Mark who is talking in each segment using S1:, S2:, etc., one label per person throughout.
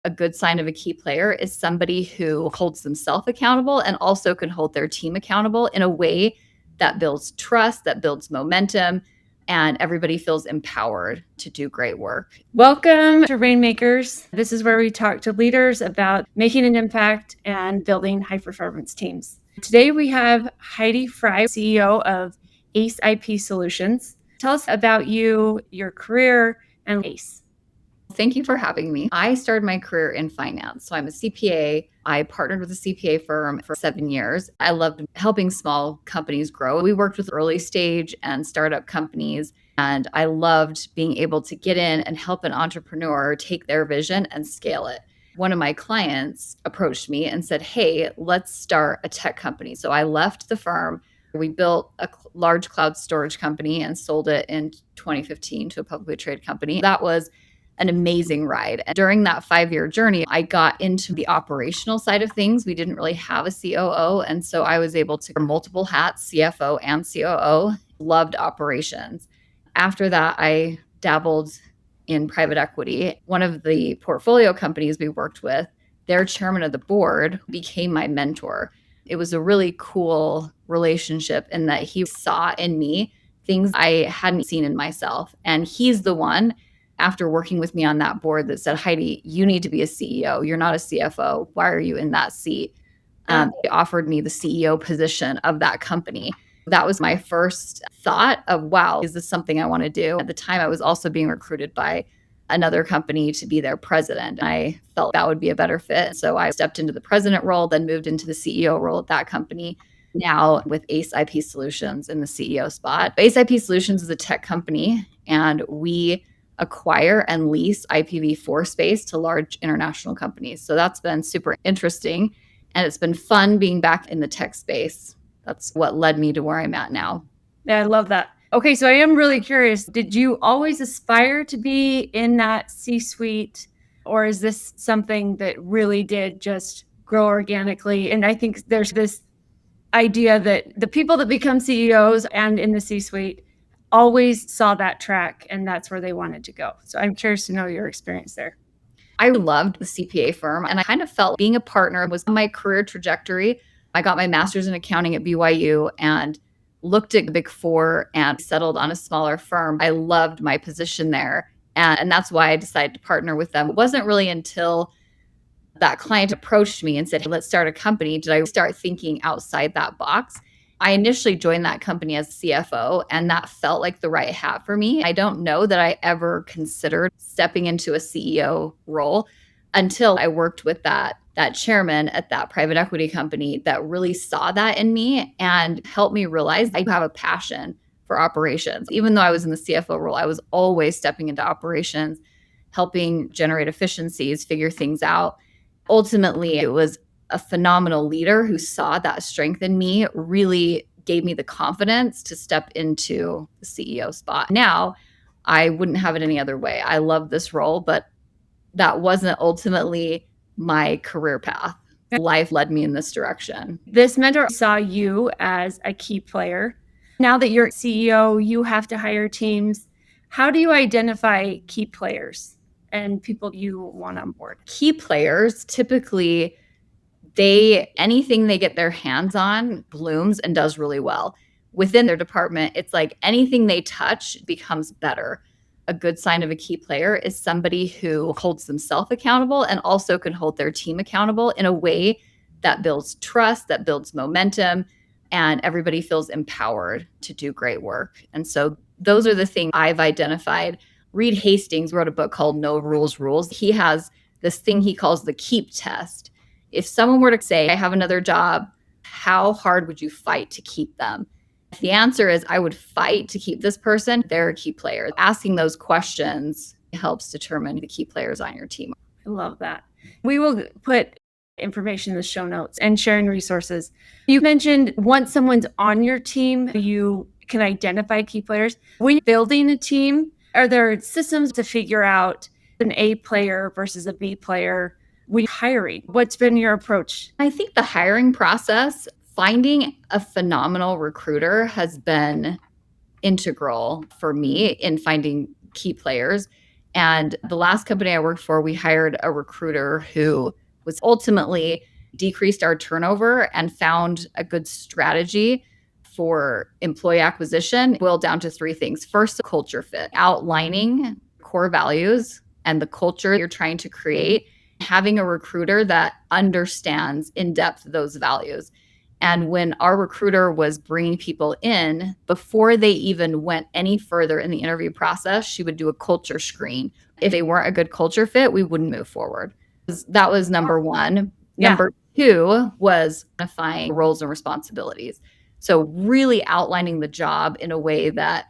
S1: A good sign of a key player is somebody who holds themselves accountable and also can hold their team accountable in a way that builds trust, that builds momentum, and everybody feels empowered to do great work.
S2: Welcome to Rainmakers. This is where we talk to leaders about making an impact and building high performance teams. Today we have Heidi Frye, CEO of ACE IP Solutions. Tell us about you, your career, and ACE.
S1: Thank you for having me. I started my career in finance. So I'm a CPA. I partnered with a CPA firm for 7 years. I loved helping small companies grow. We worked with early stage and startup companies. And I loved being able to get in and help an entrepreneur take their vision and scale it. One of my clients approached me and said, "Hey, let's start a tech company." So I left the firm. We built a large cloud storage company and sold it in 2015 to a publicly traded company. That was an amazing ride. And during that 5-year journey, I got into the operational side of things. We didn't really have a COO. And so I was able to wear multiple hats, CFO and COO, loved operations. After that, I dabbled in private equity. One of the portfolio companies we worked with, their chairman of the board became my mentor. It was a really cool relationship in that he saw in me things I hadn't seen in myself. And he's the one, after working with me on that board, that said, "Heidi, you need to be a CEO. You're not a CFO. Why are you in that seat?" He offered me the CEO position of that company. That was my first thought of, wow, is this something I want to do? At the time, I was also being recruited by another company to be their president. I felt that would be a better fit. So I stepped into the president role, then moved into the CEO role at that company. Now with ACE IP Solutions in the CEO spot. ACE IP Solutions is a tech company, and we acquire and lease IPv4 space to large international companies. So that's been super interesting. And it's been fun being back in the tech space. That's what led me to where I'm at now.
S2: Yeah, I love that. Okay, so I am really curious. Did you always aspire to be in that C-suite, or is this something that really did just grow organically? And I think there's this idea that the people that become CEOs and in the C-suite always saw that track and that's where they wanted to go. So I'm curious to know your experience there.
S1: I loved the CPA firm, and I kind of felt being a partner was my career trajectory. I got my master's in accounting at BYU and looked at Big Four and settled on a smaller firm. I loved my position there. And that's why I decided to partner with them. It wasn't really until that client approached me and said, "Hey, let's start a company," did I start thinking outside that box. I initially joined that company as CFO, and that felt like the right hat for me. I don't know that I ever considered stepping into a CEO role until I worked with that chairman at that private equity company that really saw that in me and helped me realize I have a passion for operations. Even though I was in the CFO role, I was always stepping into operations, helping generate efficiencies, figure things out. Ultimately, it was a phenomenal leader who saw that strength in me, really gave me the confidence to step into the CEO spot. Now, I wouldn't have it any other way. I love this role, but that wasn't ultimately my career path. Life led me in this direction.
S2: This mentor saw you as a key player. Now that you're CEO, you have to hire teams. How do you identify key players and people you want on board?
S1: Key players typically anything they get their hands on blooms and does really well. Within their department, it's like anything they touch becomes better. A good sign of a key player is somebody who holds themselves accountable and also can hold their team accountable in a way that builds trust, that builds momentum, and everybody feels empowered to do great work. And so those are the things I've identified. Reed Hastings wrote a book called No Rules Rules. He has this thing he calls the keep test. If someone were to say, "I have another job," how hard would you fight to keep them? If the answer is, "I would fight to keep this person," they're a key player. Asking those questions helps determine the key players on your team.
S2: I love that. We will put information in the show notes and sharing resources. You mentioned once someone's on your team, you can identify key players. When you're building a team, are there systems to figure out an A player versus a B player? When hiring, what's been your approach?
S1: I think the hiring process, finding a phenomenal recruiter has been integral for me in finding key players. And the last company I worked for, we hired a recruiter who was ultimately decreased our turnover and found a good strategy for employee acquisition. Boiled down to three things. First, culture fit, outlining core values and the culture you're trying to create, having a recruiter that understands in depth those values. And when our recruiter was bringing people in, before they even went any further in the interview process, she would do a culture screen. If they weren't a good culture fit, we wouldn't move forward. That was number one.
S2: Yeah.
S1: Number two was identifying roles and responsibilities. So, really outlining the job in a way that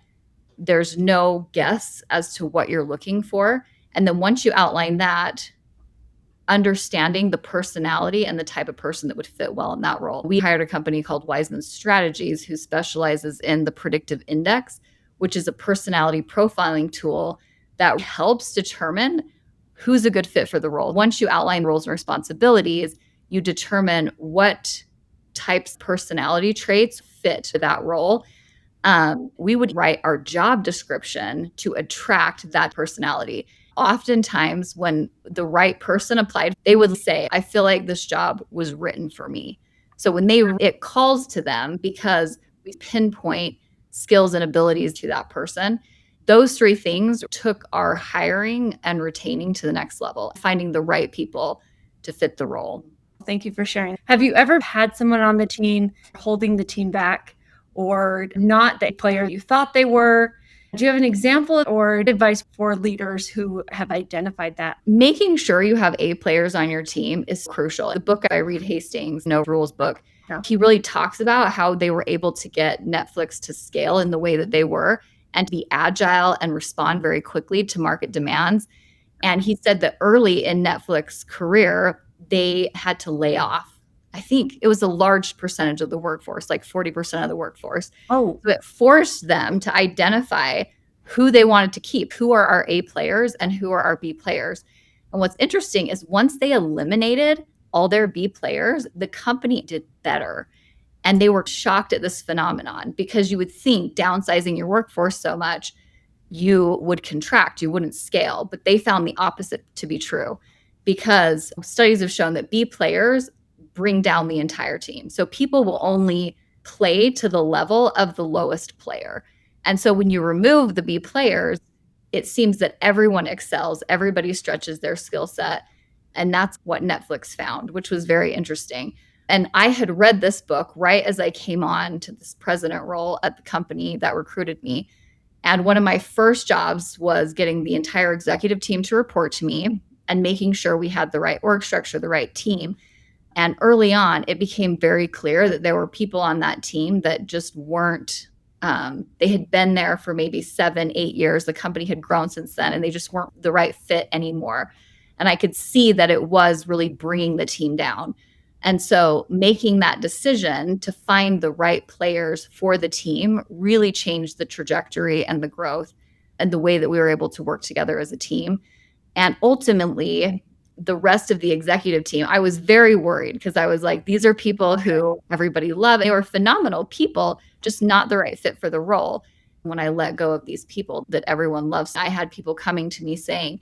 S1: there's no guess as to what you're looking for. And then once you outline that, understanding the personality and the type of person that would fit well in that role. We hired a company called Wiseman Strategies who specializes in the predictive index, which is a personality profiling tool that helps determine who's a good fit for the role. Once you outline roles and responsibilities, you determine what types of personality traits fit to that role. We would write our job description to attract that personality. Oftentimes, when the right person applied, they would say, I feel like this job was written for me. So when it calls to them because we pinpoint skills and abilities to that person. Those three things took our hiring and retaining to the next level, finding the right people to fit the role.
S2: Thank you for sharing. Have you ever had someone on the team holding the team back or not the player you thought they were? Do you have an example or advice for leaders who have identified that?
S1: Making sure you have A players on your team is crucial. The book I read, Hastings, No Rules book, he really talks about how they were able to get Netflix to scale in the way that they were and to be agile and respond very quickly to market demands. And he said that early in Netflix's career, they had to lay off. I think it was a large percentage of the workforce, like 40% of the workforce.
S2: Oh,
S1: So it forced them to identify who they wanted to keep, who are our A players and who are our B players. And what's interesting is once they eliminated all their B players, the company did better. And they were shocked at this phenomenon because you would think downsizing your workforce so much, you would contract, you wouldn't scale. But they found the opposite to be true because studies have shown that B players bring down the entire team. So people will only play to the level of the lowest player. And so when you remove the B players, it seems that everyone excels, everybody stretches their skill set. And that's what Netflix found, which was very interesting. And I had read this book right as I came on to this president role at the company that recruited me. And one of my first jobs was getting the entire executive team to report to me and making sure we had the right org structure, the right team. And early on, it became very clear that there were people on that team that just weren't, they had been there for maybe 7, 8 years. The company had grown since then, and they just weren't the right fit anymore. And I could see that it was really bringing the team down. And so making that decision to find the right players for the team really changed the trajectory and the growth and the way that we were able to work together as a team. And ultimately, the rest of the executive team, I was very worried because I was like, these are people who everybody loved. They were phenomenal people, just not the right fit for the role. When I let go of these people that everyone loves, I had people coming to me saying,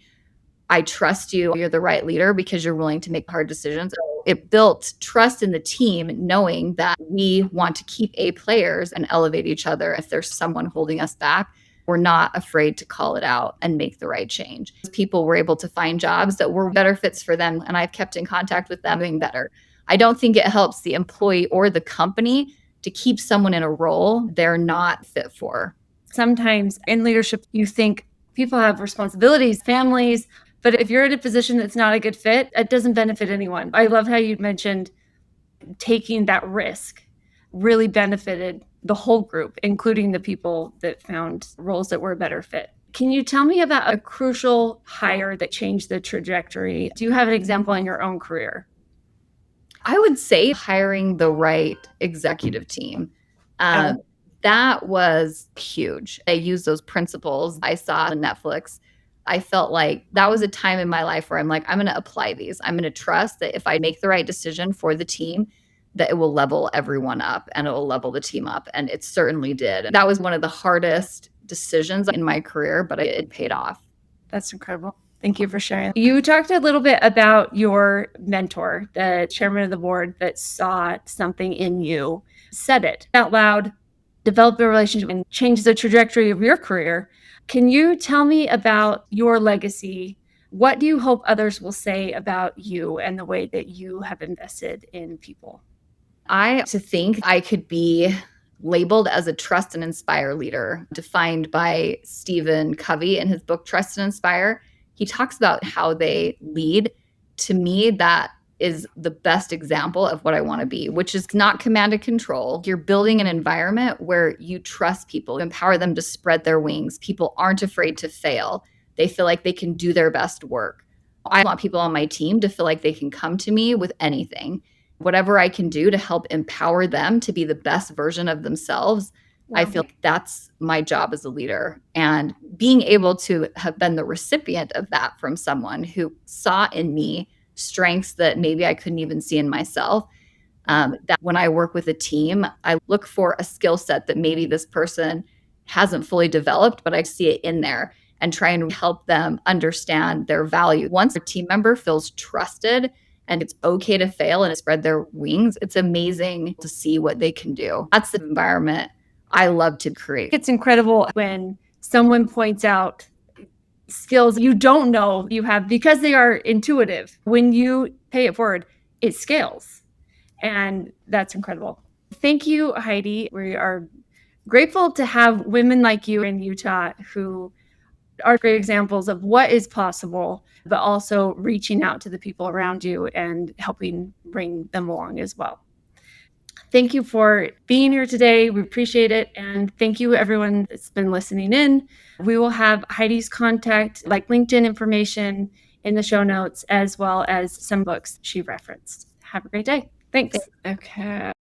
S1: I trust you. You're the right leader because you're willing to make hard decisions. It built trust in the team, knowing that we want to keep A players and elevate each other. If there's someone holding us back, we're not afraid to call it out and make the right change. People were able to find jobs that were better fits for them, and I've kept in contact with them doing better. I don't think it helps the employee or the company to keep someone in a role they're not fit for.
S2: Sometimes in leadership, you think people have responsibilities, families, but if you're in a position that's not a good fit, it doesn't benefit anyone. I love how you mentioned taking that risk really benefited the whole group, including the people that found roles that were a better fit. Can you tell me about a crucial hire that changed the trajectory? Do you have an example in your own career?
S1: I would say hiring the right executive team. That was huge. I used those principles I saw on Netflix. I felt like that was a time in my life where I'm like, I'm going to apply these. I'm going to trust that if I make the right decision for the team, that it will level everyone up and it will level the team up. And it certainly did. That was one of the hardest decisions in my career, but it paid off.
S2: That's incredible. Thank you for sharing. You talked a little bit about your mentor, the chairman of the board that saw something in you, said it out loud, developed a relationship, and changed the trajectory of your career. Can you tell me about your legacy? What do you hope others will say about you and the way that you have invested in people?
S1: I to think I could be labeled as a trust and inspire leader, defined by Stephen Covey in his book Trust and Inspire. He talks about how they lead. To me, that is the best example of what I want to be, which is not command and control. You're building an environment where you trust people, empower them to spread their wings. People aren't afraid to fail. They feel like they can do their best work. I want people on my team to feel like they can come to me with anything. Whatever I can do to help empower them to be the best version of themselves, I feel like that's my job as a leader. And being able to have been the recipient of that from someone who saw in me strengths that maybe I couldn't even see in myself. That when I work with a team, I look for a skill set that maybe this person hasn't fully developed, but I see it in there and try and help them understand their value. Once a team member feels trusted and it's okay to fail and spread their wings, it's amazing to see what they can do. That's the environment I love to create.
S2: It's incredible when someone points out skills you don't know you have because they are intuitive. When you pay it forward, it scales. And that's incredible. Thank you, Heidi. We are grateful to have women like you in Utah who are great examples of what is possible, but also reaching out to the people around you and helping bring them along as well. Thank you for being here today. We appreciate it. And thank you, everyone that's been listening in. We will have Heidi's contact, like LinkedIn information, in the show notes, as well as some books she referenced. Have a great day. Thanks. Okay.